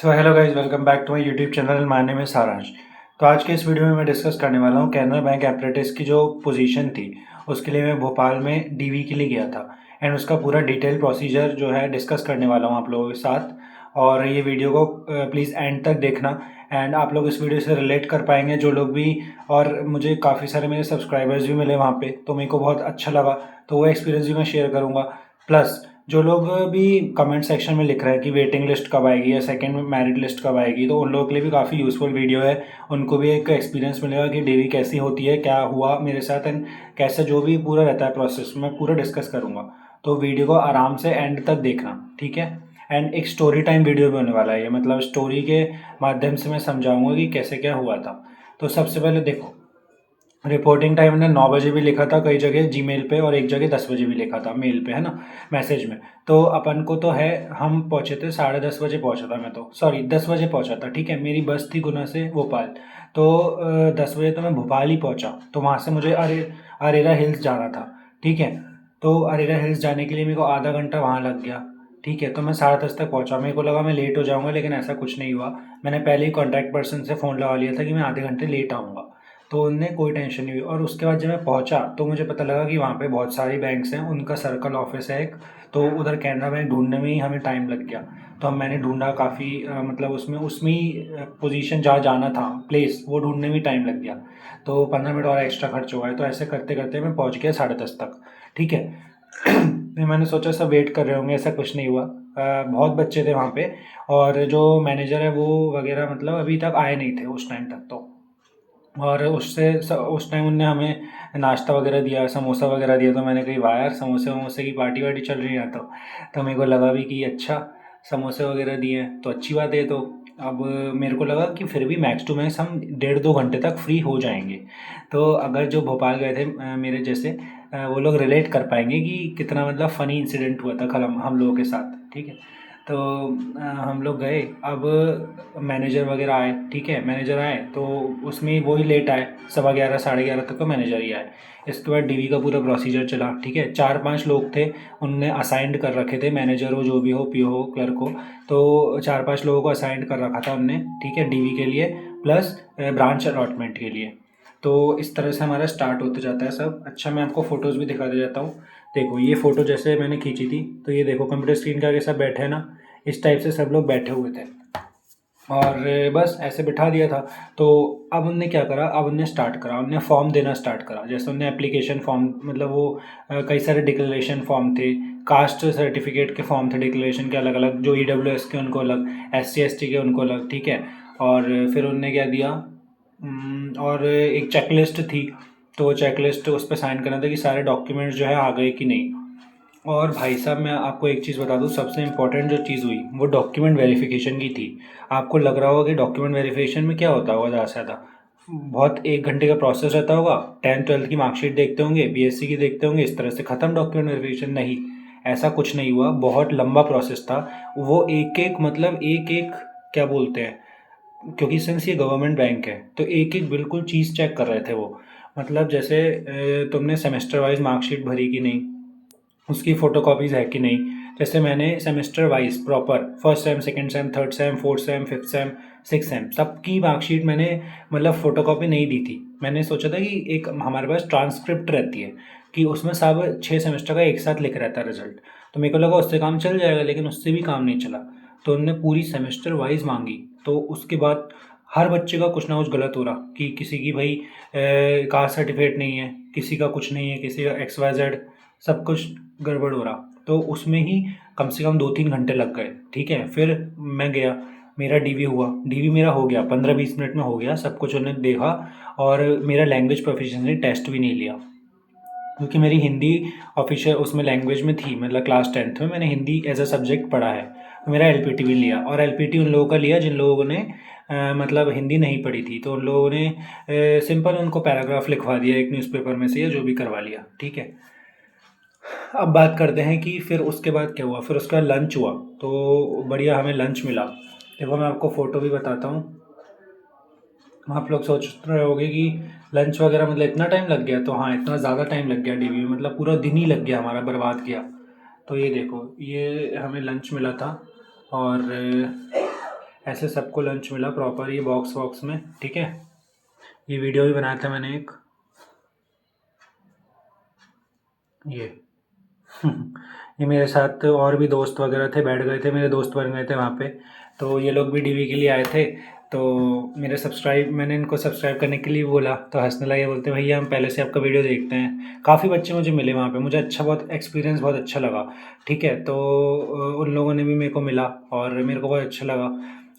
So hello guys, welcome back to my YouTube channel. My name है सारांश। तो आज के इस वीडियो में मैं डिस्कस करने वाला हूँ कैनरा बैंक अप्रेंटिस की जो पोजीशन थी उसके लिए मैं भोपाल में डीवी के लिए गया था एंड उसका पूरा डिटेल प्रोसीजर जो है डिस्कस करने वाला हूँ आप लोगों के साथ। और ये वीडियो को प्लीज़ एंड तक देखना एंड आप लोग इस वीडियो से रिलेट कर पाएंगे जो लोग भी। और मुझे काफ़ी सारे मेरे सब्सक्राइबर्स भी मिले वहाँ पे, तो मेरे को बहुत अच्छा लगा, तो वो एक्सपीरियंस भी मैं शेयर करूँगा। प्लस जो लोग भी कमेंट सेक्शन में लिख रहे हैं कि वेटिंग लिस्ट कब आएगी या सेकंड मेरिट लिस्ट कब आएगी, तो उन लोगों के लिए भी काफ़ी यूज़फुल वीडियो है। उनको भी एक एक्सपीरियंस मिलेगा कि डीवी कैसी होती है, क्या हुआ मेरे साथ एंड कैसे जो भी पूरा रहता है प्रोसेस मैं पूरा डिस्कस करूँगा। तो वीडियो को आराम से एंड तक देखना, ठीक है। एंड एक स्टोरी टाइम वीडियो भी होने वाला है ये, मतलब स्टोरी के माध्यम से मैं समझाऊँगा कि कैसे क्या हुआ था। तो सबसे पहले देखो, रिपोर्टिंग टाइम ने 9 बजे भी लिखा था कई जगह जीमेल पे, और एक जगह 10 बजे भी लिखा था मेल पे, है ना, मैसेज में। तो अपन को तो है, हम पहुँचे थे 10:30 बजे पहुँचा था मैं, तो सॉरी 10 बजे पहुँचा था, ठीक है। मेरी बस थी गुना से भोपाल, तो 10 बजे तो मैं भोपाल ही पहुँचा। तो वहाँ से मुझे अरेरा हिल्स जाना था, ठीक है। तो अरेरा हिल्स जाने के लिए मेरे को आधा घंटा वहाँ लग गया, ठीक है। तो मैं 10:30 तक पहुँचा। मेरे को लगा मैं लेट हो जाऊँगा, लेकिन ऐसा कुछ नहीं हुआ। मैंने पहले ही कॉन्टैक्ट पर्सन से फ़ोन लगा लिया था कि मैं आधे घंटे लेट आऊँगा, तो उनने कोई टेंशन नहीं हुई। और उसके बाद जब मैं पहुंचा तो मुझे पता लगा कि वहाँ पे बहुत सारी बैंक्स हैं, उनका सर्कल ऑफिस है एक, तो उधर कैनरा बैंक ढूंढने में ही हमें टाइम लग गया। तो हम मैंने ढूंढा काफ़ी, मतलब उसमें उसमें ही पोजीशन जहाँ जाना था प्लेस, वो ढूंढने में ही टाइम लग गया। तो 15 मिनट और एक्स्ट्रा खर्च हुआ है। तो ऐसे करते करते मैं पहुँच गया 10:30 तक, ठीक है। फिर मैंने सोचा सब वेट कर रहे होंगे, ऐसा कुछ नहीं हुआ। बहुत बच्चे थे वहाँ पे, और जो मैनेजर है वो वगैरह मतलब अभी तक आए नहीं थे उस टाइम तक। तो और उस टाइम उनने हमें नाश्ता वगैरह दिया, समोसा वगैरह दिया। तो मैंने कही वाह यार, समोसे वमोसे की पार्टी वार्टी चल रही है। तो मेरे को लगा भी कि अच्छा, समोसे वगैरह दिए हैं तो अच्छी बात है। तो अब मेरे को लगा कि फिर भी मैक्स टू मैक्स हम 1.5-2 घंटे तक फ्री हो जाएंगे। तो अगर जो भोपाल गए थे मेरे जैसे, वो लोग रिलेट कर पाएंगे कि कितना मतलब फ़नी इंसिडेंट हुआ था कल हम लोगों के साथ, ठीक है। तो हम लोग गए। अब मैनेजर वगैरह आए, ठीक है। मैनेजर आए तो उसमें वही लेट आए, 11:15 11:30 तक तो मैनेजर ही आए। इसके बाद डीवी का पूरा प्रोसीजर चला, ठीक है। 4-5 लोग थे, उनने असाइंड कर रखे थे, मैनेजर हो, जो भी हो, पीओ हो, क्लर्क हो। तो 4-5 लोगों को असाइंड कर रखा था उनने, ठीक है, डीवी के लिए प्लस ब्रांच अलॉटमेंट के लिए। तो इस तरह से हमारा स्टार्ट होते जाता है सब। अच्छा, मैं आपको फ़ोटोज़ भी दिखा दे जाता हूँ। देखो ये फ़ोटो जैसे मैंने खींची थी, तो ये देखो कंप्यूटर स्क्रीन के आगे सब बैठे हैं ना, इस टाइप से सब लोग बैठे हुए थे, और बस ऐसे बिठा दिया था। तो अब उनने क्या करा, अब उनने स्टार्ट करा, उनने फॉर्म देना स्टार्ट करा। जैसे उनने एप्लीकेशन फॉर्म, मतलब वो कई सारे डिक्लेरेशन फॉर्म थे, कास्ट सर्टिफिकेट के फॉर्म थे डिक्लेरेशन के अलग अलग, जो EWS के उनको अलग, SC ST के उनको अलग, ठीक है। और फिर उनने क्या दिया, और एक चेकलिस्ट थी। तो वो चेकलिस्ट उस पर साइन करना था कि सारे डॉक्यूमेंट्स जो है आ गए कि नहीं। और भाई साहब मैं आपको एक चीज़ बता दूं, सबसे इम्पोर्टेंट जो चीज़ हुई वो डॉक्यूमेंट वेरिफिकेशन की थी। आपको लग रहा होगा कि डॉक्यूमेंट वेरिफिकेशन में क्या होता होगा, ज़्यादा से ज़्यादा बहुत 1 घंटे का प्रोसेस रहता होगा, 10th 12th की मार्कशीट देखते होंगे, BSc की देखते होंगे, इस तरह से ख़त्म डॉक्यूमेंट वेरिफिकेशन। नहीं, ऐसा कुछ नहीं हुआ, बहुत लंबा प्रोसेस था। वो एक एक मतलब एक एक क्या बोलते हैं, क्योंकि सिंस ये गवर्नमेंट बैंक है तो एक एक बिल्कुल चीज़ चेक कर रहे थे वो। मतलब जैसे तुमने सेमेस्टर वाइज मार्कशीट भरी कि नहीं, उसकी फ़ोटोकॉपीज़ है कि नहीं। जैसे मैंने semester wise proper first sem, second same, third same, fourth same, fifth sem, six same सबकी मार्कशीट मैंने मतलब फ़ोटोकॉपी नहीं दी थी। मैंने सोचा था कि एक हमारे पास ट्रांसक्रिप्ट रहती है कि उसमें सब 6 सेमेस्टर का एक साथ लिख रहता है रिजल्ट। तो मेरे को लगा उससे काम चल जाएगा, लेकिन उससे भी काम नहीं चला। तो उन्होंने पूरी सेमेस्टर वाइज मांगी। तो उसके बाद हर बच्चे का कुछ ना कुछ गलत हो रहा, कि किसी की भाई कास्ट सर्टिफिकेट नहीं है, किसी का कुछ नहीं है, किसी का XYZ, सब कुछ गड़बड़ हो रहा। तो उसमें ही कम से कम 2-3 घंटे लग गए, ठीक है। फिर मैं गया, मेरा डीवी हुआ, डीवी मेरा हो गया 15-20 मिनट में हो गया, सब कुछ उन्होंने देखा। और मेरा लैंग्वेज प्रोफिशिएंसी टेस्ट भी नहीं लिया, क्योंकि मेरी हिंदी ऑफिशियल उसमें लैंग्वेज में थी, मतलब क्लास 10th में मैंने हिंदी एज अ सब्जेक्ट पढ़ा है। तो मेरा LPT भी लिया, और LPT उन लोगों का लिया जिन लोगों ने मतलब हिंदी नहीं पढ़ी थी। तो उन लोगों ने सिंपल उनको पैराग्राफ लिखवा दिया एक न्यूज़पेपर में से, या जो भी करवा लिया, ठीक है। अब बात करते हैं कि फिर उसके बाद क्या हुआ। फिर उसका लंच हुआ, तो बढ़िया हमें लंच मिला। देखो मैं आपको फ़ोटो भी बताता हूँ। आप लोग सोच रहे होगे कि लंच वगैरह मतलब इतना टाइम लग गया, तो हाँ, इतना ज़्यादा टाइम लग गया डीवी में, मतलब पूरा दिन ही लग गया हमारा, बर्बाद किया। तो ये देखो, ये हमें लंच मिला था। और ऐसे सबको लंच मिला प्रॉपर, ये बॉक्स वॉक्स में, ठीक है। ये वीडियो भी बनाया था मैंने एक, ये ये मेरे साथ और भी दोस्त वगैरह थे, बैठ गए थे, मेरे दोस्त बन गए थे वहाँ पे। तो ये लोग भी डीवी के लिए आए थे। तो मैंने इनको सब्सक्राइब करने के लिए बोला, तो हंसने लगे, बोलते भैया हम पहले से आपका वीडियो देखते हैं। काफ़ी बच्चे मुझे मिले वहाँ पे, मुझे अच्छा, बहुत एक्सपीरियंस बहुत अच्छा लगा, ठीक है। तो उन लोगों ने भी मेरे को मिला और मेरे को बहुत अच्छा लगा।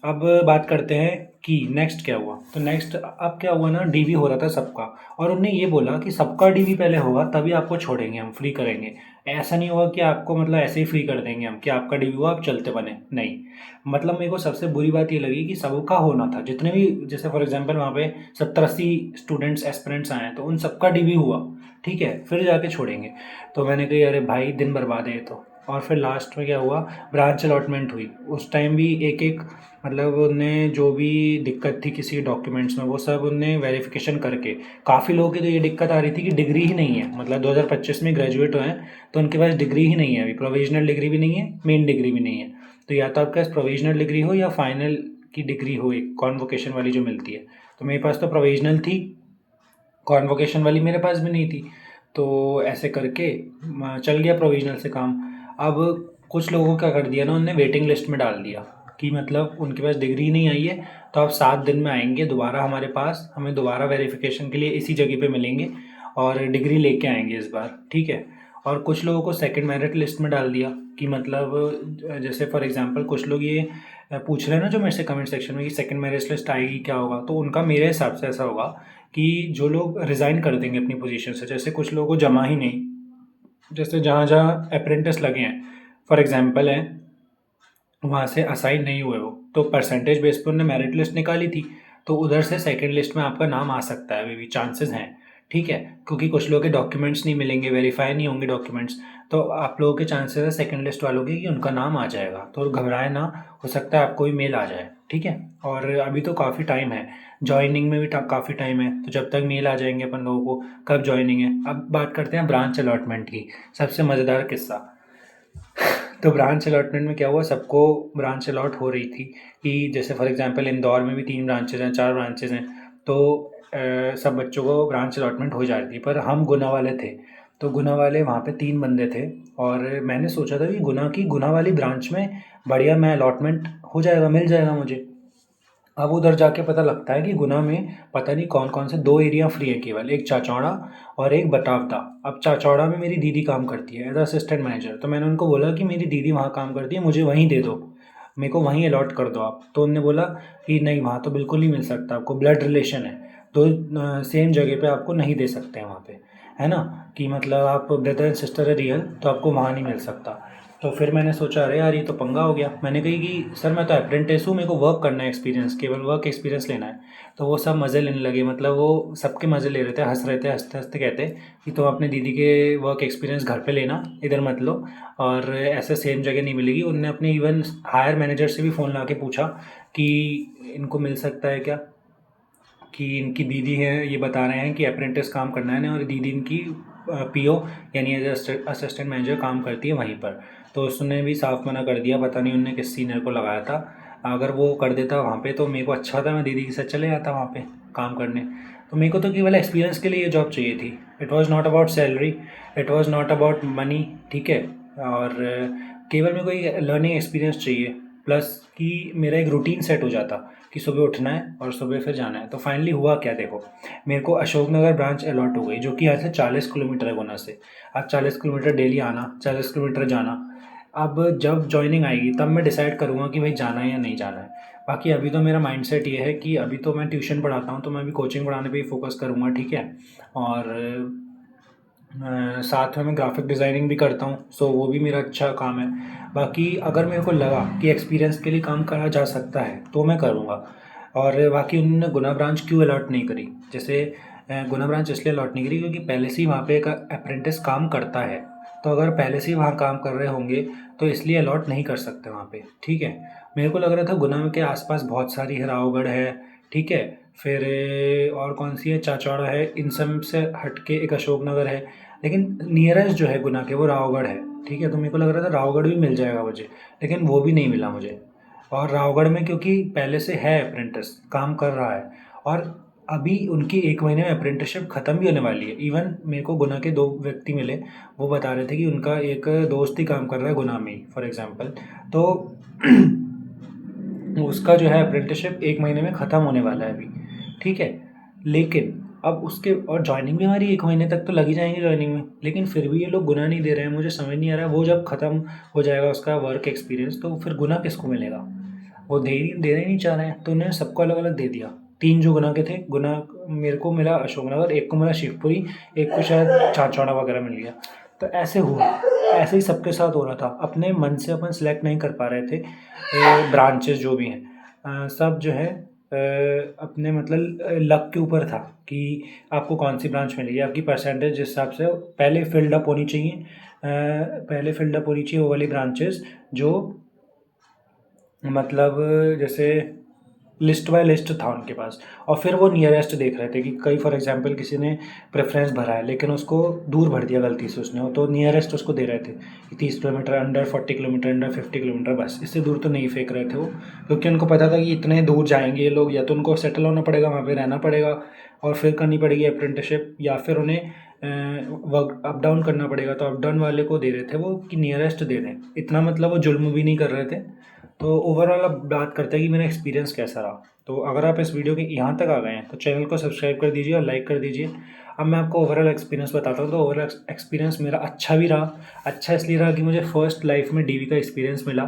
अब बात करते हैं कि नेक्स्ट क्या हुआ। तो नेक्स्ट अब क्या हुआ ना, डीवी हो रहा था सबका, और उन्होंने ये बोला कि सबका डीवी पहले होगा तभी आपको छोड़ेंगे, हम फ्री करेंगे। ऐसा नहीं होगा कि आपको मतलब ऐसे ही फ्री कर देंगे हम, कि आपका डीवी हुआ आप चलते बने, नहीं। मतलब मेरे को सबसे बुरी बात ये लगी कि सबका होना था, जितने भी, जैसे फॉर एग्जांपल वहाँ पे 70-80 स्टूडेंट्स एस्पिरेंट्स आए हैं, तो उन सबका डीवी हुआ, ठीक है, फिर जाके छोड़ेंगे। तो मैंने कही अरे भाई दिन बर्बाद है ये तो। और फिर लास्ट में क्या हुआ, ब्रांच अलॉटमेंट हुई। उस टाइम भी एक एक, मतलब उनने जो भी दिक्कत थी किसी डॉक्यूमेंट्स में, वो सब उनने वेरिफिकेशन करके, काफ़ी लोगों की तो ये दिक्कत आ रही थी कि डिग्री ही नहीं है, मतलब 2025 में ग्रेजुएट हुए हैं तो उनके पास डिग्री ही नहीं है, अभी प्रोविजनल डिग्री भी नहीं है, मेन डिग्री भी नहीं है। तो या तो आपके पास प्रोविजनल डिग्री हो या फाइनल की डिग्री हो, एक कॉन्वोकेशन वाली जो मिलती है। तो मेरे पास तो प्रोविजनल थी, कॉन्वोकेशन वाली मेरे पास भी नहीं थी। तो ऐसे करके चल गया प्रोविजनल से काम। अब कुछ लोगों को क्या कर दिया ना, उन्होंने वेटिंग लिस्ट में डाल दिया कि मतलब उनके पास डिग्री नहीं आई है, तो आप 7 दिन में आएंगे दोबारा हमारे पास, हमें दोबारा वेरिफिकेशन के लिए इसी जगह पे मिलेंगे और डिग्री लेके आएंगे इस बार, ठीक है। और कुछ लोगों को सेकंड मेरिट लिस्ट में डाल दिया कि मतलब जैसे फॉर एग्जांपल कुछ लोग ये पूछ रहे हैं ना जो मेरे से कमेंट सेक्शन में कि सेकंड मेरिट लिस्ट आएगी क्या होगा, तो उनका मेरे हिसाब से ऐसा होगा कि जो लोग रिज़ाइन कर देंगे अपनी पोजीशन से, जैसे कुछ लोगों को जमा ही नहीं, जैसे जहाँ जहाँ अप्रेंटिस लगे हैं फॉर एग्जांपल है, वहाँ से असाइन नहीं हुए वो, तो परसेंटेज बेस पर उन्होंने मेरिट लिस्ट निकाली थी, तो उधर से सेकंड लिस्ट में आपका नाम आ सकता है, अभी भी चांसेस हैं, ठीक है। क्योंकि कुछ लोगों के डॉक्यूमेंट्स नहीं मिलेंगे, वेरीफाई नहीं होंगे डॉक्यूमेंट्स, तो आप लोगों के चांसेस है सेकंड लिस्ट वालों के कि उनका नाम आ जाएगा। तो घबराए ना, हो सकता है आपको भी मेल आ जाए, ठीक है। और अभी तो काफ़ी टाइम है, जॉइनिंग में भी काफ़ी टाइम है, तो जब तक मेल आ जाएंगे अपन लोगों को कब जॉइनिंग है। अब बात करते हैं ब्रांच अलॉटमेंट की, सबसे मज़ेदार किस्सा। तो ब्रांच अलॉटमेंट में क्या हुआ, सबको ब्रांच अलॉट हो रही थी कि जैसे फॉर एग्जांपल इंदौर में भी 3 ब्रांचेज हैं, 4 ब्रांचेज हैं, तो सब बच्चों को ब्रांच अलॉटमेंट हो जा रही थी। पर हम गुना वाले थे, तो गुना वाले वहाँ पे 3 बंदे थे, और मैंने सोचा था कि गुना वाली ब्रांच में बढ़िया मैं अलॉटमेंट हो जाएगा, मिल जाएगा मुझे। अब उधर जाके पता लगता है कि गुना में पता नहीं कौन कौन से 2 एरिया फ्री है केवल, एक चाचौड़ा और एक बटावदा। अब चाचौड़ा में मेरी दीदी काम करती है एज असिस्टेंट मैनेजर, तो मैंने उनको बोला कि मेरी दीदी वहाँ काम करती है, मुझे वहीं दे दो, मेरे को वहीं अलॉट कर दो आप। तो उनने बोला कि नहीं, वहाँ तो बिल्कुल नहीं मिल सकता आपको, ब्लड रिलेशन है, तो सेम जगह पे आपको नहीं दे सकते हैं वहाँ पे, है ना, कि मतलब आप ब्रदर एंड सिस्टर है रियल, तो आपको वहाँ नहीं मिल सकता। तो फिर मैंने सोचा अरे यार ये तो पंगा हो गया। मैंने कही कि सर मैं तो अप्रेंटिस हूँ, मेरे को वर्क करना है, एक्सपीरियंस, केवल वर्क एक्सपीरियंस लेना है। तो वो सब मज़े लेने लगे, मतलब वो सबके मज़े ले रहे थे, हंस रहे थे, हंसते हंसते कहते कि तुम अपने दीदी के वर्क एक्सपीरियंस घर पे लेना, इधर मत लो, और ऐसे सेम जगह नहीं मिलेगी। उनने अपने इवन हायर मैनेजर से भी फ़ोन ला के पूछा कि इनको मिल सकता है क्या, कि इनकी दीदी है, ये बता रहे हैं कि अप्रेंटिस काम करना है ना, और दीदी इनकी पीओ यानी एज असिस्टेंट मैनेजर काम करती है वहीं पर। तो उसने भी साफ मना कर दिया, पता नहीं उनने किस सीनियर को लगाया था। अगर वो कर देता वहाँ पे तो मेरे को अच्छा था, मैं दीदी के साथ चले जाता वहाँ पे काम करने। तो मेरे को तो केवल एक्सपीरियंस के लिए ये जॉब चाहिए थी, it was not about salary, it was not about money, ठीक है। और केवल मेरे को एक लर्निंग एक्सपीरियंस चाहिए, प्लस कि मेरा एक रूटीन सेट हो जाता कि सुबह उठना है और सुबह फिर जाना है। तो फाइनली हुआ क्या देखो, मेरे को अशोकनगर ब्रांच अलॉट हो गई, जो कि यहाँ से 40 किलोमीटर है गुना से। अब 40 किलोमीटर डेली आना, 40 किलोमीटर जाना। अब जब जॉइनिंग आएगी तब मैं डिसाइड करूँगा कि भाई जाना है या नहीं जाना है। बाकी अभी तो मेरा माइंडसेट ये है कि अभी तो मैं ट्यूशन पढ़ाता हूँ, तो मैं अभी कोचिंग पढ़ाने पे ही फोकस करूँगा, ठीक है। और साथ में मैं ग्राफिक डिज़ाइनिंग भी करता हूँ, सो वो भी मेरा अच्छा काम है। बाकी अगर मेरे को लगा कि एक्सपीरियंस के लिए काम करा जा सकता है तो मैं करूँगा। और बाकी उन्होंने गुना ब्रांच क्यों अलॉट नहीं करी, जैसे गुना ब्रांच इसलिए अलॉट नहीं करी क्योंकि पहले से ही वहाँ पे एक अप्रेंटिस काम करता है। तो अगर पहले से ही वहाँ काम कर रहे होंगे तो इसलिए अलॉट नहीं कर सकते वहाँ पे, ठीक है। मेरे को लग रहा था गुना के आसपास बहुत सारी है, रावगढ़ है, ठीक है, फिर और कौन सी है, चाचौड़ा है, इन सब से हट के एक अशोकनगर है, लेकिन नियरेस्ट जो है गुना के वो रावगढ़ है, ठीक है। तो मेरे को लग रहा था रावगढ़ भी मिल जाएगा मुझे, लेकिन वो भी नहीं मिला मुझे। और रावगढ़ में क्योंकि पहले से है अप्रेंटिस काम कर रहा है, और अभी उनकी 1 महीने में अप्रेंटिसशिप ख़त्म भी होने वाली है। इवन मेरे को गुना के 2 व्यक्ति मिले, वो बता रहे थे कि उनका एक दोस्त ही काम कर रहा है गुना में ही फॉर एग्ज़ाम्पल। तो उसका जो है अप्रेंटिसशिप 1 महीने में ख़त्म होने वाला है अभी, ठीक है। लेकिन अब उसके और जॉइनिंग भी हमारी 1 महीने तक तो लग ही जाएंगे जॉइनिंग में, लेकिन फिर भी ये लोग गुना नहीं दे रहे हैं। मुझे समझ नहीं आ रहा है, वो जब ख़त्म हो जाएगा उसका वर्क एक्सपीरियंस तो फिर गुना किसको मिलेगा? वो देना ही नहीं चाह रहे हैं, तो उन्होंने सबको अलग अलग दे दिया। 3 जो गुना के थे, गुना मेरे को मिला अशोकनगर, एक को मिला शिवपुरी, एक को शायद चाचौड़ा वगैरह मिल गया। तो ऐसे हुआ, ऐसे ही सबके साथ हो रहा था। अपने मन से अपन सेलेक्ट नहीं कर पा रहे थे ब्रांचेस जो भी हैं, सब जो है अपने मतलब लक के ऊपर था कि आपको कौन सी ब्रांच मिलेगी। आपकी परसेंटेज जिस हिसाब से पहले फिल्ड अप होनी चाहिए, वो वाली ब्रांचेस जो मतलब जैसे लिस्ट बाय लिस्ट था उनके पास, और फिर वो नियरेस्ट देख रहे थे कि कई फॉर एग्जांपल किसी ने प्रेफरेंस भरा है लेकिन उसको दूर भर दिया गलती से उसने, तो नियरेस्ट उसको दे रहे थे कि 30 kilometre, under 40 kilometre, under 50 kilometre, बस इससे दूर तो नहीं फेंक रहे थे वो, क्योंकि उनको पता था कि इतने दूर जाएंगे ये लोग, या तो उनको सेटल होना पड़ेगा, वहाँ पर रहना पड़ेगा और फिर करनी पड़ेगी अप्रेंटिसशिप, या फिर उन्हें वर्क अप डाउन करना पड़ेगा। तो अप डाउन वाले को दे रहे थे वो कि नियरेस्ट दे दें, इतना मतलब वो जुल्म भी नहीं कर रहे थे। तो ओवरऑल अब बात करते हैं कि मेरा एक्सपीरियंस कैसा रहा। तो अगर आप इस वीडियो के यहाँ तक आ गए हैं तो चैनल को सब्सक्राइब कर दीजिए और लाइक कर दीजिए। अब मैं आपको ओवरऑल एक्सपीरियंस बताता हूँ। तो ओवरऑल एक्सपीरियंस मेरा अच्छा भी रहा। अच्छा इसलिए रहा कि मुझे फर्स्ट लाइफ में डीवी का एक्सपीरियंस मिला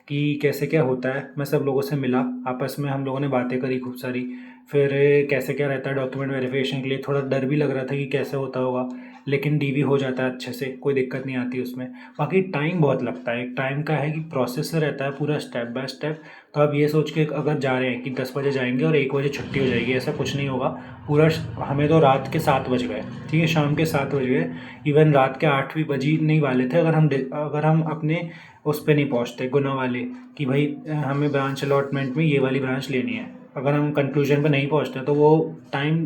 कि कैसे क्या होता है। मैं सब लोगों से मिला, आपस में हम लोगों ने बातें करी खूब सारी, फिर कैसे क्या रहता है डॉक्यूमेंट वेरिफिकेशन के लिए। थोड़ा डर भी लग रहा था कि कैसे होता होगा, लेकिन डीवी हो जाता है अच्छे से, कोई दिक्कत नहीं आती उसमें। बाकी टाइम बहुत लगता है, एक टाइम का है कि प्रोसेस से रहता है पूरा स्टेप बाय स्टेप। तो आप ये सोच के अगर जा रहे हैं कि 10 बजे जाएंगे और 1 बजे छुट्टी हो जाएगी, ऐसा कुछ नहीं होगा। पूरा हमें तो रात के 7 बज गए, ठीक है, शाम के 7 बज गए। इवन रात के 8 भी बजी नहीं वाले थे अगर हम अपने उस पर नहीं पहुँचते गुना वाले कि भाई हमें ब्रांच अलॉटमेंट में ये वाली ब्रांच लेनी है। अगर हम कंक्लूजन पे नहीं पहुँचते तो वो टाइम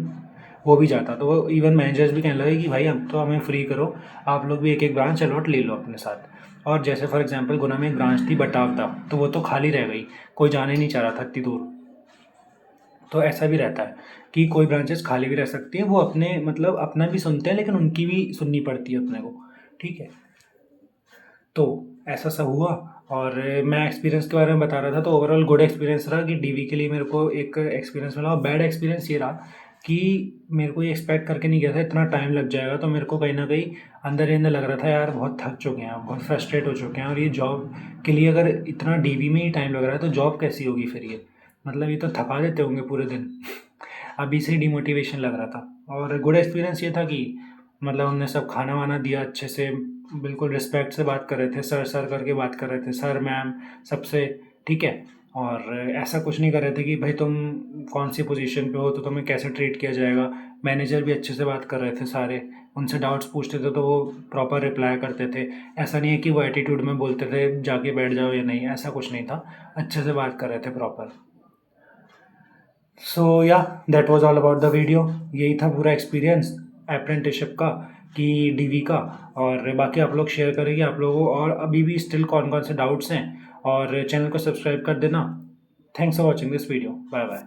वो भी जाता। तो वो इवन मैनेजर्स भी कहने लगे कि भाई अब तो हमें फ्री करो, आप लोग भी एक एक ब्रांच अलॉट ले लो अपने साथ। और जैसे फॉर एग्जांपल गुना में एक ब्रांच थी बटावदा, तो वो तो खाली रह गई, कोई जाने नहीं चाह रहा था इतनी दूर। तो ऐसा भी रहता है कि कोई ब्रांचेस खाली भी रह सकती है, वो अपने मतलब अपना भी सुनते हैं लेकिन उनकी भी सुननी पड़ती है अपने को, ठीक है। तो ऐसा सब हुआ, और मैं एक्सपीरियंस के बारे में बता रहा था। तो ओवरऑल गुड एक्सपीरियंस रहा कि डीवी के लिए मेरे को एक एक्सपीरियंस मिला। और बैड एक्सपीरियंस ये रहा कि मेरे को ये एक्सपेक्ट करके नहीं गया था इतना टाइम लग जाएगा। तो मेरे को कहीं ना कहीं अंदर ही अंदर लग रहा था यार बहुत थक चुके हैं, बहुत फ्रस्ट्रेट हो चुके हैं, और ये जॉब के लिए अगर इतना डीवी में ही टाइम लग रहा है तो जॉब कैसी होगी फिर ये, मतलब ये तो थका देते होंगे पूरे दिन। अभी से डिमोटिवेशन लग रहा था। और गुड एक्सपीरियंस ये था कि मतलब उनने सब खाना वाना दिया अच्छे से, बिल्कुल रिस्पेक्ट से बात कर रहे थे, सर सर करके बात कर रहे थे, सर मैम सबसे, ठीक है। और ऐसा कुछ नहीं कर रहे थे कि भाई तुम कौन सी पोजीशन पे हो तो तुम्हें कैसे ट्रीट किया जाएगा। मैनेजर भी अच्छे से बात कर रहे थे सारे, उनसे डाउट्स पूछते थे तो वो प्रॉपर रिप्लाई करते थे। ऐसा नहीं है कि वो एटीट्यूड में बोलते थे जाके बैठ जाओ या नहीं, ऐसा कुछ नहीं था, अच्छे से बात कर रहे थे प्रॉपर। सो या that was all about the video. यही था पूरा एक्सपीरियंस अप्रेंटिसशिप का कि डीवी का। और बाकी आप लोग शेयर करेंगे आप लोगों को और अभी भी स्टिल कौन कौन से डाउट्स हैं, और चैनल को सब्सक्राइब कर देना। Thanks for watching this video, bye bye.